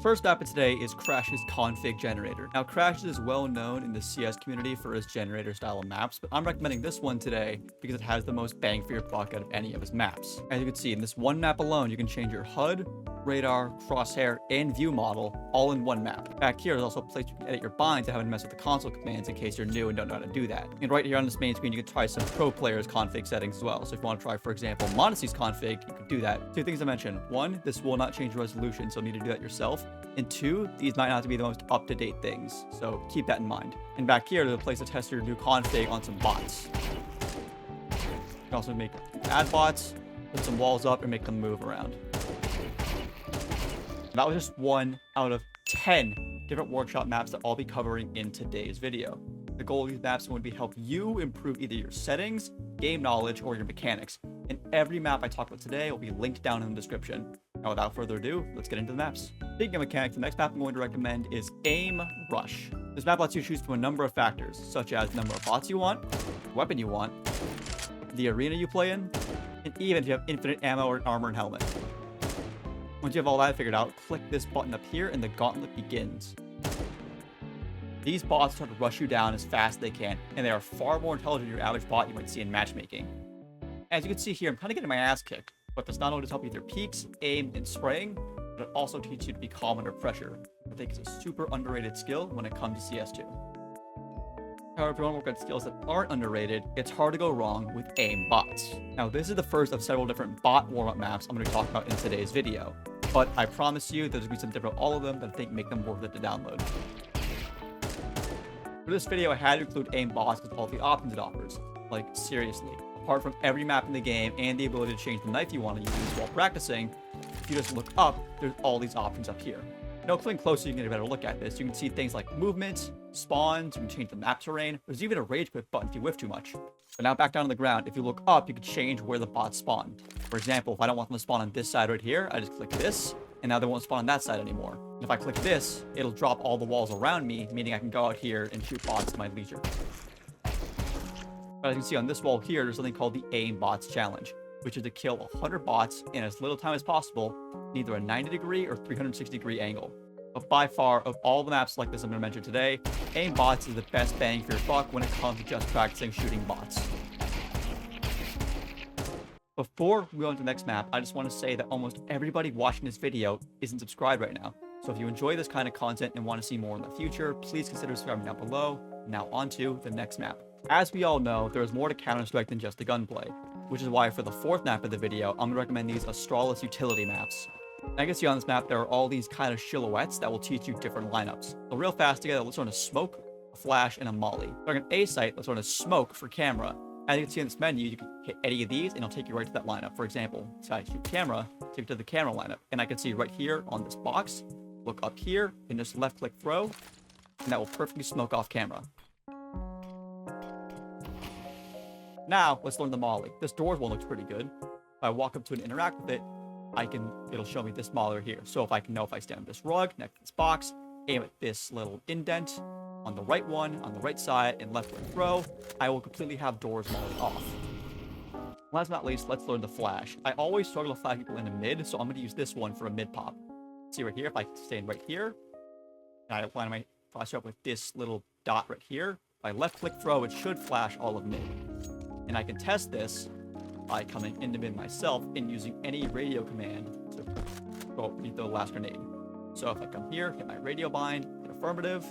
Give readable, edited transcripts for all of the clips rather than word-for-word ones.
First map of today is Crash's config generator. Now Crash is well known in the CS community for his generator style of maps, but I'm recommending this one today because it has the most bang for your buck out of any of his maps. As you can see, in this one map alone, you can change your HUD, radar, crosshair, and view model all in one map. Back here, there's also a place you can edit your binds to have it mess with the console commands in case you're new and don't know how to do that. And right here on this main screen, you can try some pro players config settings as well. So if you want to try, for example, Monacy's config, you can do that. Two things to mention. One, this will not change resolution, so you'll need to do that yourself. And two, these might not have to be the most up-to-date things, so keep that in mind. And back here, there's a place to test your new config on some bots. You can also make add bots, put some walls up, and make them move around. That was just one out of 10 different workshop maps that I'll be covering in today's video. The goal of these maps would be to help you improve either your settings, game knowledge, or your mechanics. And every map I talk about today will be linked down in the description. Now, without further ado, let's get into the maps. Speaking of mechanics, the next map I'm going to recommend is Aim Rush. This map lets you choose from a number of factors, such as the number of bots you want, the weapon you want, the arena you play in, and even if you have infinite ammo or armor and helmet. Once you have all that figured out, click this button up here and the gauntlet begins. These bots try to rush you down as fast as they can, and they are far more intelligent than your average bot you might see in matchmaking. As you can see here, I'm kind of getting my ass kicked, but this not only does help you with your peaks, aim, and spraying, but it also teaches you to be calm under pressure. I think it's a super underrated skill when it comes to CS2. However, if you want to work on skills that aren't underrated, it's hard to go wrong with aim bots. Now, this is the first of several different bot warm-up maps I'm going to talk about in today's video, but I promise you there's going to be some different all of them that I think make them worth it to download. For this video, I had to include aim bots with all the options it offers. Like, seriously. Apart from every map in the game and the ability to change the knife you want to use while practicing, if you just look up, there's all these options up here. Now, clicking closer, you can get a better look at this. You can see things like movement, spawns, you can change the map terrain. There's even a rage quit button if you whiff too much. But now back down on the ground, if you look up, you can change where the bots spawn. For example, if I don't want them to spawn on this side right here, I just click this, and now they won't spawn on that side anymore. And if I click this, it'll drop all the walls around me, meaning I can go out here and shoot bots at my leisure. But as you can see on this wall here, there's something called the Aim Bots Challenge, which is to kill 100 bots in as little time as possible, in either a 90-degree or 360-degree angle. But by far, of all the maps like this I'm going to mention today, Aim Bots is the best bang for your buck when it comes to just practicing shooting bots. Before we go into the next map, I just want to say that almost everybody watching this video isn't subscribed right now. So if you enjoy this kind of content and want to see more in the future, please consider subscribing down below. Now on to the next map. As we all know, there is more to Counter-Strike than just the gunplay, which is why for the fourth map of the video, I'm going to recommend these Astralis utility maps. And I can see on this map, there are all these kind of silhouettes that will teach you different lineups. So real fast together, let's run a smoke, a flash, and a molly. So an A site, let's run a smoke for camera. As you can see in this menu, you can hit any of these and it'll take you right to that lineup. For example, so I shoot camera, take you to the camera lineup. And I can see right here on this box, look up here, and just left click throw, and that will perfectly smoke off camera. Now, let's learn the molly. This doors one looks pretty good. If I walk up to it and interact with it, it'll show me this molly right here. So if I can know if I stand on this rug, next to this box, aim at this little indent on the right one, on the right side, and left click throw, I will completely have doors molly off. Last but not least, let's learn the flash. I always struggle to flash people in the mid, so I'm going to use this one for a mid pop. See right here, if I stand right here, and I line my flash up with this little dot right here, if I left click throw, it should flash all of mid. And I can test this by coming into mid myself and using any radio command to go read the last grenade. So if I come here, hit my radio bind, hit affirmative,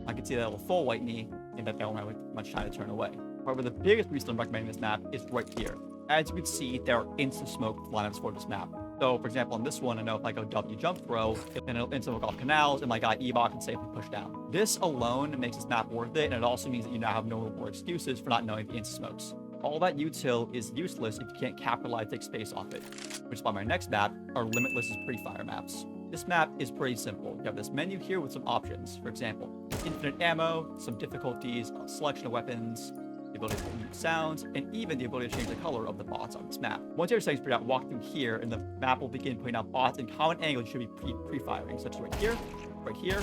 I can see that it'll full white me, and that won't have much time to turn away. However, the biggest reason I'm recommending this map is right here. As you can see, there are instant smoke lineups for this map. So, for example, on this one, I know if I go W jump throw, then it'll instant smoke off canals, and my guy Ebot can safely push down. This alone makes this map worth it, and it also means that you now have no more excuses for not knowing the instant smokes. All that util is useless if you can't capitalize take space off it, which is why my next map are limitless pre-fire maps. This map is pretty simple. You have this menu here with some options. For example, infinite ammo, some difficulties, a selection of weapons, the ability to mute sounds, and even the ability to change the color of the bots on this map. Once your settings figured out, walk through here, and the map will begin putting out bots in common angles you should be pre-firing, such as right here, right here,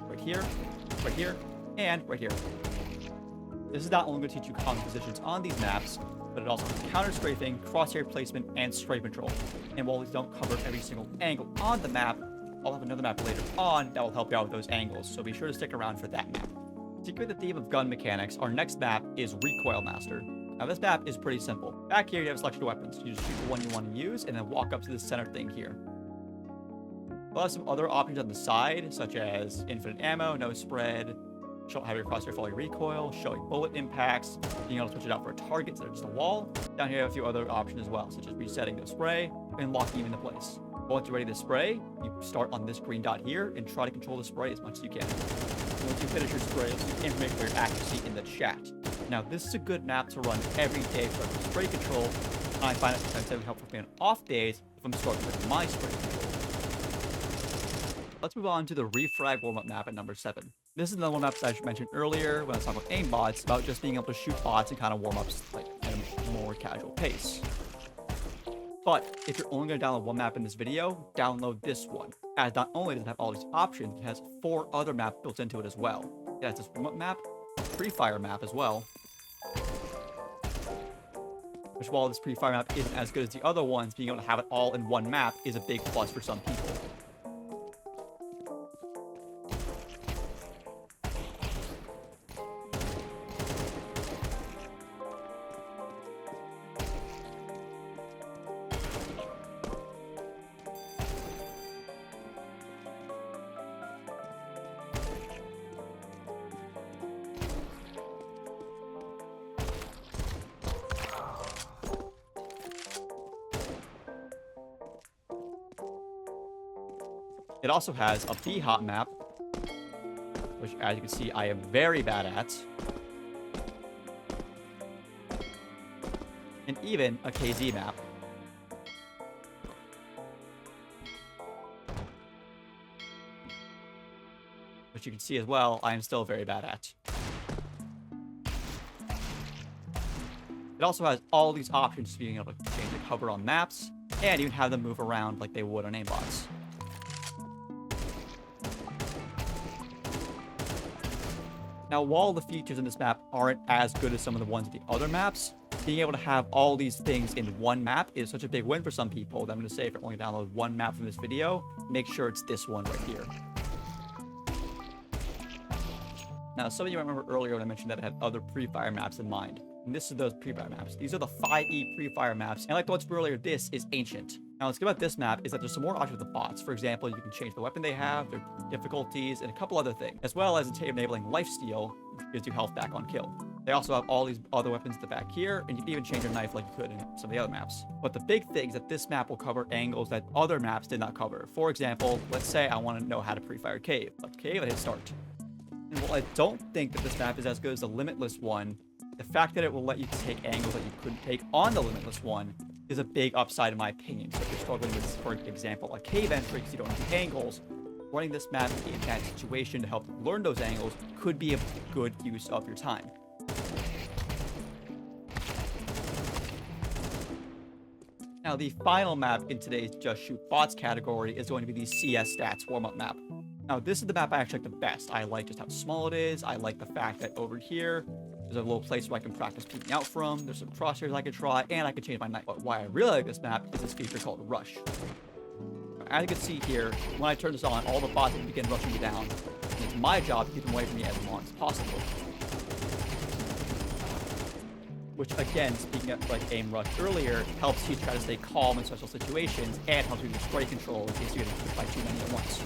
right here, right here, and right here. This is not only going to teach you common positions on these maps, but it also has counter-strafing, crosshair placement, and spray control. And while these don't cover every single angle on the map, I'll have another map later on that will help you out with those angles, so be sure to stick around for that map. To keep with the theme of gun mechanics, our next map is Recoil Master. Now this map is pretty simple. Back here you have a selection of weapons. You just shoot the one you want to use and then walk up to the center thing here. We'll have some other options on the side, such as infinite ammo, no spread, have your crosshair follow your recoil, showing bullet impacts, being able to switch it out for a target instead of just a wall. Down here, I have a few other options as well, such as resetting the spray and locking him into place. Once you're ready to spray, you start on this green dot here and try to control the spray as much as you can. Once you finish your spray, you information for your accuracy in the chat. Now, this is a good map to run every day for spray control. I find it sometimes very helpful for me on off days if I'm struggling with my spray control. Let's move on to the refrag warm-up map at number 7. This is another one map that I mentioned earlier when I was talking about aimbots, about just being able to shoot bots and kind of warm ups like at a more casual pace. But if you're only going to download one map in this video, download this one, as not only does it have all these options, it has 4 other maps built into it as well. It has this warm-up map, a pre-fire map as well, which while this pre-fire map isn't as good as the other ones, being able to have it all in one map is a big plus for some people. It also has a B-hop map, which as you can see, I am very bad at. And even a KZ map. Which you can see as well, I am still very bad at. It also has all these options to being able to change the cover on maps, and even have them move around like they would on aimbots. Now, while the features in this map aren't as good as some of the ones in the other maps, being able to have all these things in one map is such a big win for some people that I'm going to say if you're only going to download one map from this video, make sure it's this one right here. Now, some of you might remember earlier when I mentioned that I had other pre-fire maps in mind. And this is those pre-fire maps. These are the 5E pre-fire maps. And like the ones from earlier, this is Ancient. Now, what's good about this map is that there's some more options with the bots. For example, you can change the weapon they have, their difficulties, and a couple other things, as well as enabling lifesteal, which gives you health back on kill. They also have all these other weapons at the back here, and you can even change your knife like you could in some of the other maps. But the big thing is that this map will cover angles that other maps did not cover. For example, let's say I want to know how to pre-fire cave. Like cave, I hit start. And while I don't think that this map is as good as the Limitless one, the fact that it will let you take angles that you couldn't take on the Limitless one is a big upside in my opinion. So if you're struggling with, for example, a cave entry because you don't have the angles, running this map in that situation to help learn those angles could be a good use of your time. Now, the final map in today's Just Shoot Bots category is going to be the CS Stats warm-up map. Now, this is the map I actually like the best. I like just how small it is. I like the fact that over here, there's a little place where I can practice peeking out from. There's some crosshairs I can try, and I can change my knife. But why I really like this map is this feature called Rush. As you can see here, when I turn this on, all the bots will begin rushing me down. And it's my job to keep them away from me as long as possible. Which, again, speaking of like aim rush earlier, helps you try to stay calm in special situations and helps you with spray control in case you get hit by too many at once.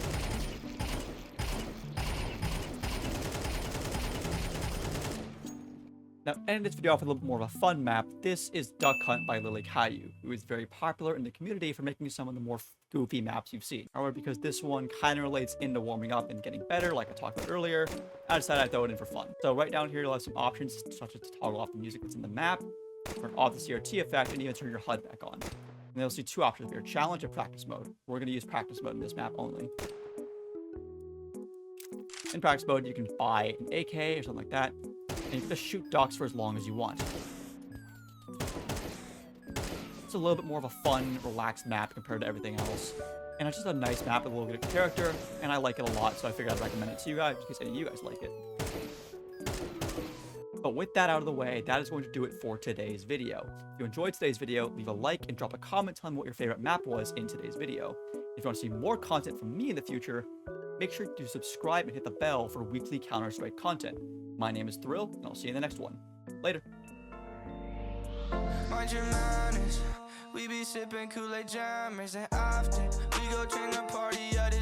Now, ending this video off with a little bit more of a fun map, this is Duck Hunt by Lily Caillou, who is very popular in the community for making some of the more goofy maps you've seen. However, because this one kind of relates into warming up and getting better, like I talked about earlier, I decided I'd throw it in for fun. So right down here, you'll have some options, such as to toggle off the music that's in the map, turn off the CRT effect, and even turn your HUD back on. And then you'll see 2 options here, challenge and practice mode. We're going to use practice mode in this map only. In practice mode, you can buy an AK or something like that, and you can just shoot ducks for as long as you want. It's a little bit more of a fun, relaxed map compared to everything else. And it's just a nice map with a little bit of character, and I like it a lot, so I figured I'd recommend it to you guys in case any of you guys like it. But with that out of the way, that is going to do it for today's video. If you enjoyed today's video, leave a like and drop a comment telling me what your favorite map was in today's video. If you want to see more content from me in the future, make sure to subscribe and hit the bell for weekly Counter-Strike content. My name is Thrill, and I'll see you in the next one. Later. Mind your manners. We be sipping Kool-Aid jammers, and often we go train the party out.